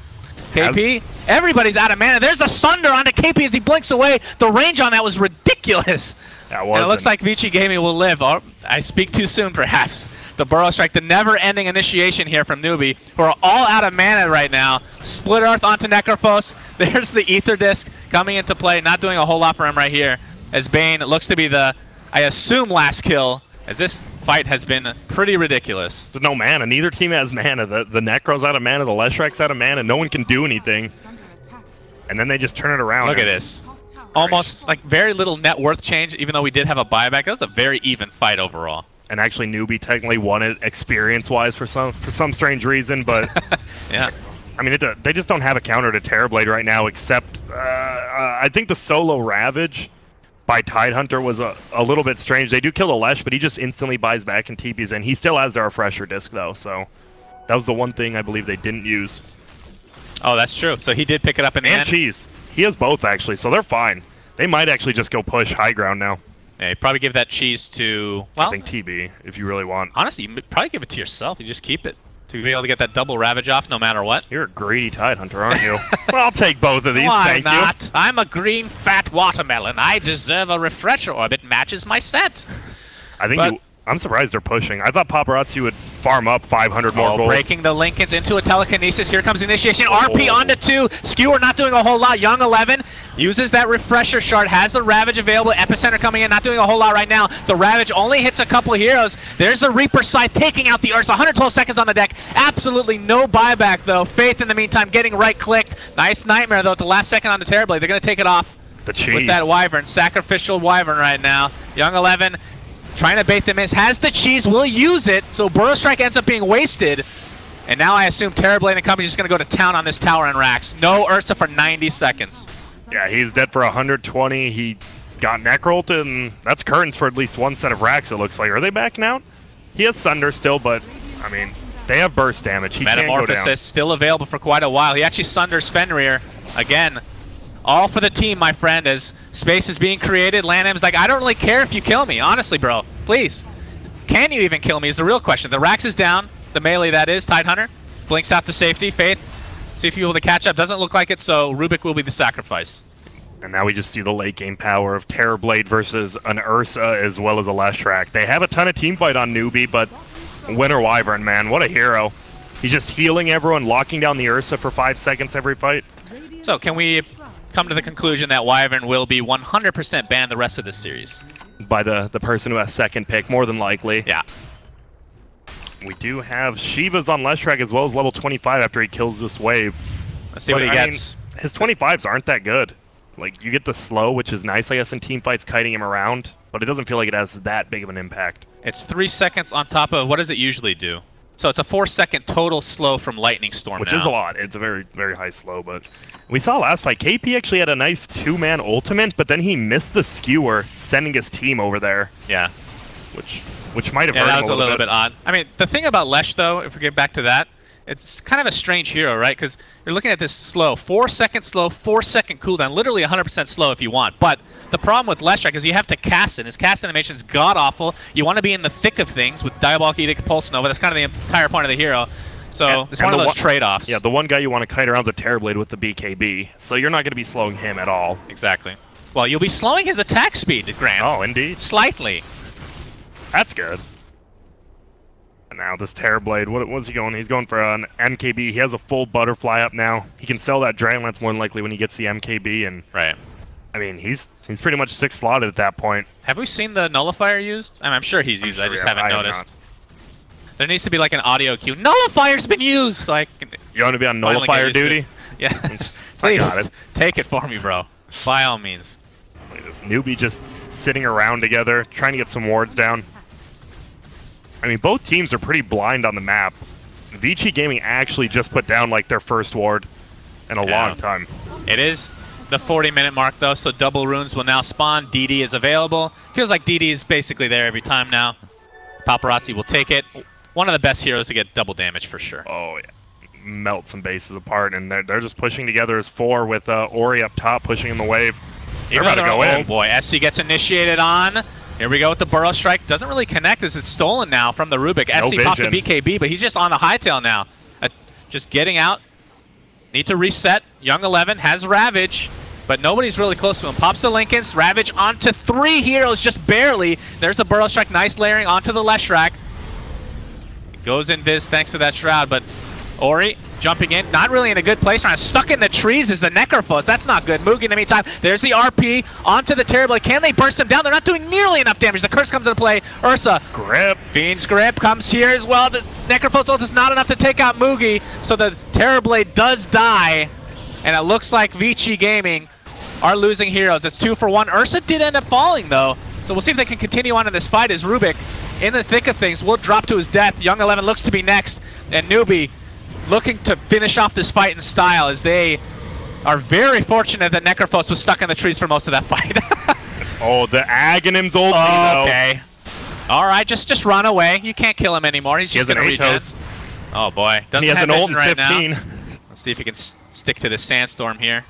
KP, everybody's out of mana. There's a Sunder onto KP as he blinks away. The range on that was ridiculous. That was. It looks like Vici Gaming will live. Oh, I speak too soon, perhaps. The Burrow Strike, the never-ending initiation here from Newbee, who are all out of mana right now. Split Earth onto Necrophos. There's the Ether Disc coming into play. Not doing a whole lot for him right here, as Bane looks to be the, I assume, last kill, as this fight has been pretty ridiculous. There's no mana. Neither team has mana. The Necro's out of mana. The Leshrac's out of mana. No one can do anything. And then they just turn it around. Look at this. Almost like very little net worth change, even though we did have a buyback. That was a very even fight overall. And actually, Newbee technically won it experience-wise for some strange reason, but yeah. I mean, they just don't have a counter to Terrorblade right now, except I think the solo Ravage by Tidehunter was a little bit strange. They do kill the Lesh, but he just instantly buys back and TPs in. He still has their refresher disc, though, so that was the one thing I believe they didn't use. Oh, that's true. So he did pick it up in the end. And Cheese. He has both, actually, so they're fine. They might actually just go push high ground now. Yeah, you probably give that Cheese to, well, I think TB, if you really want. Honestly, you probably give it to yourself. You just keep it to be able to get that double Ravage off no matter what. You're a greedy Tidehunter, aren't you? Well, I'll take both of these, Why thank not? you. I'm a green fat watermelon. I deserve a refresher orbit. Matches my set. I think I'm surprised they're pushing. I thought Paparazzi would farm up 500 more gold. Breaking the Lincolns into a telekinesis. Here comes initiation. RP onto 2. Skewer not doing a whole lot. Young 11 uses that refresher shard. Has the Ravage available. Epicenter coming in. Not doing a whole lot right now. The Ravage only hits a couple of heroes. There's the Reaper Scythe taking out the Ursa. 112 seconds on the deck. Absolutely no buyback though. Faith in the meantime getting right clicked. Nice Nightmare though at the last second on the Terrorblade. They're going to take it off. The cheese. With that Wyvern. Sacrificial Wyvern right now. Young 11 trying to bait them in. Has the cheese, will use it, so Burrow Strike ends up being wasted. And now I assume Terrorblade and company is just going to go to town on this tower and racks. No Ursa for 90 seconds. Yeah, he's dead for 120. He got Necrolt, and that's curtains for at least one set of racks, it looks like. Are they backing out? He has Sunder still, but, I mean, they have burst damage. He can't go down. Metamorphosis still available for quite a while. He actually Sunders Fenrir again. All for the team, my friend, as space is being created. LAN's like, I don't really care if you kill me. Honestly, bro. Please. Can you even kill me is the real question. The Rax is down. The melee, that is. Tidehunter blinks out to safety. Faith, see if you're able to catch up. Doesn't look like it, so Rubik will be the sacrifice. And now we just see the late game power of Terrorblade versus an Ursa as well as a Leshrac. They have a ton of team fight on Newbee, but Winter Wyvern, man, what a hero. He's just healing everyone, locking down the Ursa for 5 seconds every fight. So can we come to the conclusion that Wyvern will be 100% banned the rest of this series? By the person who has second pick, more than likely. Yeah. We do have Shiva's on Leshrac as well as level 25 after he kills this wave. Let's see what he gets. Mean, his 25s aren't that good. Like, you get the slow, which is nice, I guess, in team fights, kiting him around, but it doesn't feel like it has that big of an impact. It's 3 seconds on top of, what does it usually do? So it's a 4-second total slow from Lightning Storm Which now. is a lot. It's a very, very high slow, but we saw last fight, KP actually had a nice 2-man ultimate, but then he missed the skewer, sending his team over there. Yeah. Which might have hurt him that was a little bit odd. I mean, the thing about Lesh, though, if we get back to that, it's kind of a strange hero, right? Because you're looking at this slow, 4-second slow, 4-second cooldown, literally 100% slow if you want. But the problem with Leshrac is you have to cast it. His cast animation is god-awful. You want to be in the thick of things with Diabolic Edict, Pulse Nova. That's kind of the entire point of the hero. So it's one of those trade-offs. Yeah, the one guy you want to kite around is a Terrorblade with the BKB. So you're not going to be slowing him at all. Exactly. Well, you'll be slowing his attack speed, Grant. Oh, indeed. Slightly. That's good. And now this Terrorblade, what's he going? He's going for an MKB. He has a full butterfly up now. He can sell that Dragon Lance more than likely when he gets the MKB. And right. I mean, he's pretty much 6 slotted at that point. Have we seen the Nullifier used? I mean, I'm sure he's used it. I just haven't noticed. There needs to be like an audio cue. Nullifier's been used! So I can you want to be on Nullifier duty? Yeah. I got it. Take it for me, bro. By all means. Look at this Newbee just sitting around together, trying to get some wards down. I mean, both teams are pretty blind on the map. Vici Gaming actually just put down like their first ward in a long time. It is the 40-minute mark, though, so double runes will now spawn. DD is available. Feels like DD is basically there every time now. Paparazzi will take it. One of the best heroes to get double damage for sure. Oh, yeah. Melt some bases apart, and they're just pushing together as 4 with Ori up top, pushing in the wave. They're about to go in. Oh, boy. SC gets initiated on. Here we go with the Burrow Strike. Doesn't really connect as it's stolen now from the Rubik. SC pops the BKB, but he's just on the hightail now. Just getting out. Need to reset. Young 11 has Ravage, but nobody's really close to him. Pops the Lincolns. Ravage onto 3 heroes, just barely. There's the Burrow Strike. Nice layering onto the Leshrac. Goes in Viz thanks to that Shroud, but Ori jumping in, not really in a good place. Stuck in the trees is the Necrophos. That's not good. Moogie in the meantime. There's the RP onto the Terrorblade. Can they burst him down? They're not doing nearly enough damage. The Curse comes into play. Ursa. Grip. Fiend's Grip comes here as well. The Necrophos ult is not enough to take out Moogie, so the Terrorblade does die. And it looks like Vici Gaming are losing heroes. It's 2 for 1. Ursa did end up falling, though. So we'll see if they can continue on in this fight as Rubik, in the thick of things, will drop to his death. Young 11 looks to be next, and Newbee looking to finish off this fight in style as they are very fortunate that Necrophos was stuck in the trees for most of that fight. Oh, the Aghanim's ulti, though. Okay. All right, just run away. You can't kill him anymore. He's just going to regen. Oh, boy. Doesn't he has have an ult in right 15. Now. Let's see if he can stick to the sandstorm here.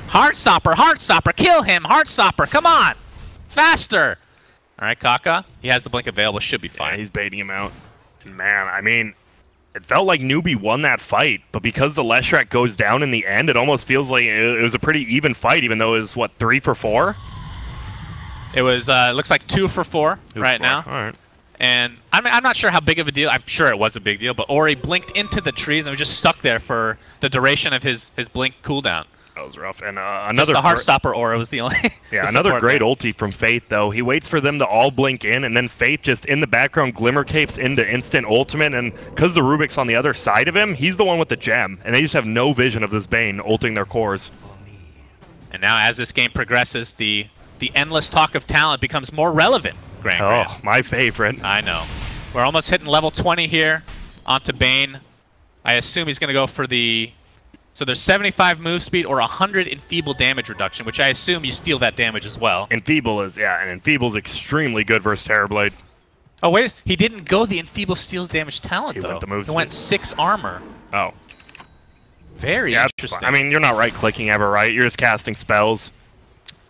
Heartstopper, Heartstopper, kill him. Heartstopper, come on. Faster. All right, Kaka. He has the blink available. Should be fine. Yeah, he's baiting him out. Man, I mean, it felt like Newbee won that fight, but because the Leshrac goes down in the end, it almost feels like it was a pretty even fight, even though it was, what, 3 for 4? It was, looks like 2 for 4 right now. All right. And I'm not sure how big of a deal. I'm sure it was a big deal, but Ori blinked into the trees and was just stuck there for the duration of his blink cooldown. That was rough. And another the Heartstopper Aura was the only. Yeah, another great ulti from Faith, though. He waits for them to all blink in, and then Faith just in the background glimmer capes into instant ultimate. And because the Rubik's on the other side of him, he's the one with the gem. And they just have no vision of this Bane ulting their cores. And now, as this game progresses, the endless talk of talent becomes more relevant. Grand. My favorite. I know. We're almost hitting level 20 here onto Bane. I assume he's going to go for the. So there's 75 move speed or 100 enfeeble damage reduction, which I assume you steal that damage as well. Enfeeble is, yeah, and Enfeeble's extremely good versus Terrorblade. Oh, wait, he didn't go the Enfeeble steals damage talent, though. Went the move he went 6 armor. Oh. Very interesting. I mean, you're not right-clicking ever, right? You're just casting spells.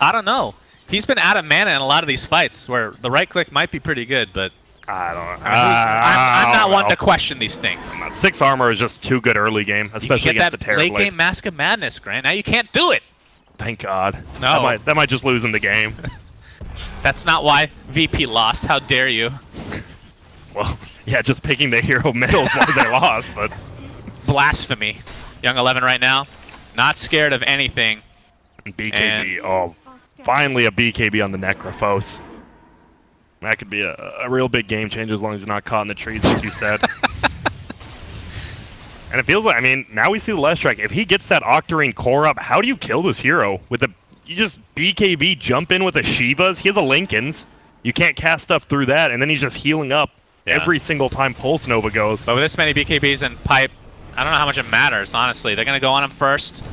I don't know. He's been out of mana in a lot of these fights, where the right-click might be pretty good, but... I don't know. I'm not one to question these things. 6 armor is just too good early game, especially against the Terrorblade. Late game Mask of Madness, Grant. Now you can't do it. Thank God. No. That might just lose him the game. That's not why VP lost. How dare you? Well, yeah, just picking the hero middle is why they lost, but... Blasphemy. Young 11 right now. Not scared of anything. BKB, oh, finally a BKB on the Necrophos. That could be a real big game changer as long as he's not caught in the trees, like you said. And it feels like, I mean, now we see the Leshrac. If he gets that Octarine core up, how do you kill this hero? You just BKB jump in with the Shivas. He has a Lincoln's. You can't cast stuff through that, and then he's just healing up every single time Pulse Nova goes. But with this many BKBs and Pipe, I don't know how much it matters, honestly. They're going to go on him first.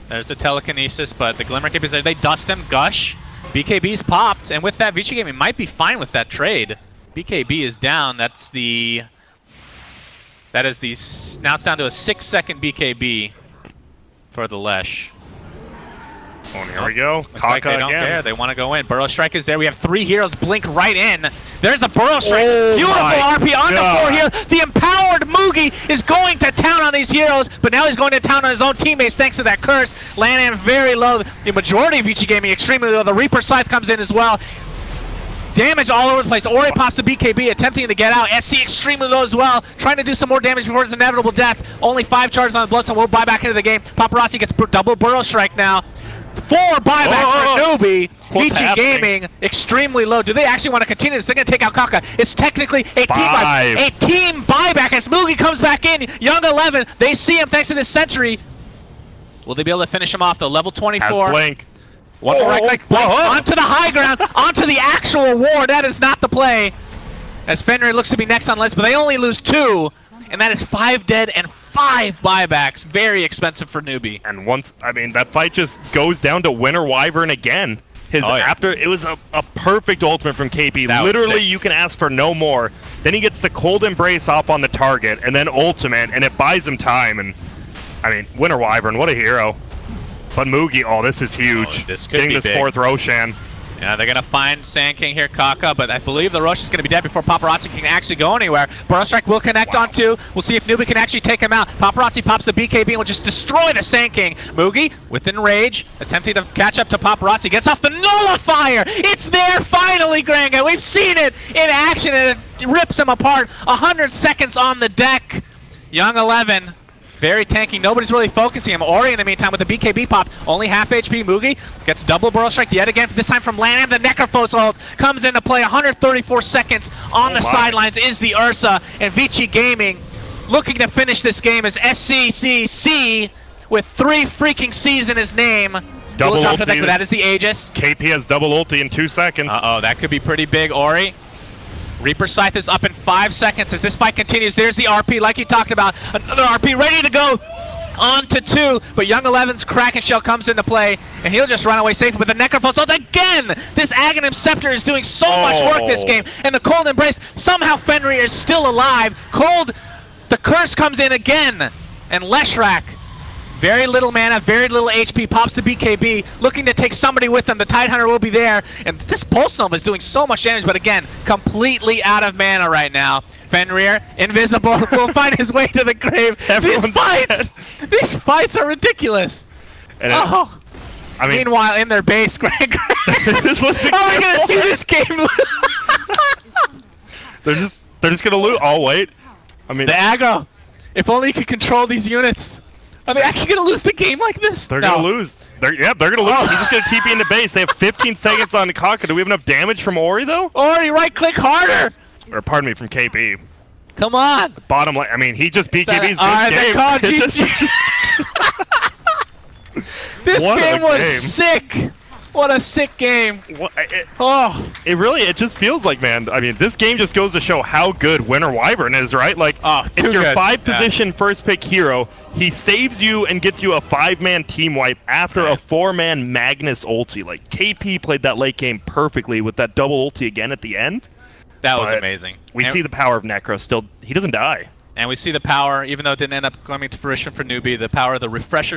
There's the telekinesis, but the Glimmer Cape is there. They dust him, Gush. BKB's popped, and with that, Vici Gaming might be fine with that trade. BKB is down. Now it's down to a 6-second BKB for the Lesh. Oh, and here we go. Kaka like they don't care. They want to go in. Burrow Strike is there. We have 3 heroes blink right in. There's the Burrow Strike. Beautiful RP on the 4 heroes. The empowered Mugi is going to town on these heroes, but now he's going to town on his own teammates thanks to that curse. LAN very low. The majority of Vici Gaming extremely low. The Reaper Scythe comes in as well. Damage all over the place. Ori pops the BKB, attempting to get out. SC extremely low as well, trying to do some more damage before his inevitable death. Only 5 charges on the Bloodstone. We'll buy back into the game. Paparazzi gets double Burrow Strike now. 4 buybacks for Newbee. Vici Gaming extremely low. Do they actually want to continue this? They're going to take out Kaka. It's technically a team buyback as Mugi comes back in. Young 11, they see him thanks to this Sentry. Will they be able to finish him off though? Level 24. Has Blink. One more right click, onto the high ground, onto the actual war. That is not the play. As Fenrir looks to be next on list, but they only lose 2. And that is 5 dead and 5 buybacks. Very expensive for Newbee. And once, I mean, that fight just goes down to Winter Wyvern again. After it was a perfect ultimate from KP. Literally, you can ask for no more. Then he gets the Cold Embrace off on the target, and then ultimate, and it buys him time. And I mean, Winter Wyvern, what a hero. But Mugi, oh, this is huge. This could be this big. 4th Roshan. Yeah, they're going to find Sand King here, Kaka, but I believe the Rosh is going to be dead before Paparazzi can actually go anywhere. Burrow Strike will connect on 2. We'll see if Newbee can actually take him out. Paparazzi pops the BKB and will just destroy the Sand King. Mugi, within rage, attempting to catch up to Paparazzi, gets off the Nullifier! It's there finally, Granga! We've seen it in action, and it rips him apart. 100 seconds on the deck. Young 11. Very tanky. Nobody's really focusing him. Ori, in the meantime, with the BKB pop, only half HP. Mugi gets double Burrow Strike yet again, this time from LAN. The Necrophos ult comes into play. 134 seconds on the sidelines is the Ursa. And Vici Gaming looking to finish this game as SCCC with 3 freaking C's in his name. Double ulti. That is the Aegis. KP has double ulti in 2 seconds. Uh-oh, that could be pretty big, Ori. Reaper Scythe is up in 5 seconds as this fight continues. There's the RP, like you talked about. Another RP ready to go. onto 2, but Young Eleven's Kraken Shell comes into play, and he'll just run away safely with the Necrophos. Again, this Aghanim Scepter is doing so much work this game, and the Cold Embrace, somehow Fenrir is still alive. Cold, the curse comes in again, and Leshrac, very little mana, very little HP, pops to BKB, looking to take somebody with them. The Tidehunter will be there, and this Pulse Nova is doing so much damage, but again, completely out of mana right now. Fenrir, invisible, will find his way to the grave. These fights are ridiculous. And I mean, meanwhile, in their base, Greg, this looks are we gonna see this game? they're just gonna lose. Oh wait, I mean, the aggro. If only you could control these units. Are they actually going to lose the game like this? They're going to lose. They're going to lose. He's just going to TP into base. They have 15 seconds on the Kaka. Do we have enough damage from Ori, though? Ori, right-click harder! Or, pardon me, from KP. Come on! Bottom line, I mean, he just BKB's this game. This game was sick! What a sick game! It just feels like, man. I mean, this game just goes to show how good Winter Wyvern is, right? Like, it's your 5-position first pick hero. He saves you and gets you a 5-man team wipe after a 4-man Magnus ulti. Like, KP played that late game perfectly with that double ulti again at the end. That was amazing. We see the power of Necro still. He doesn't die. And we see the power, even though it didn't end up coming to fruition for Newbee, the power of the Refresher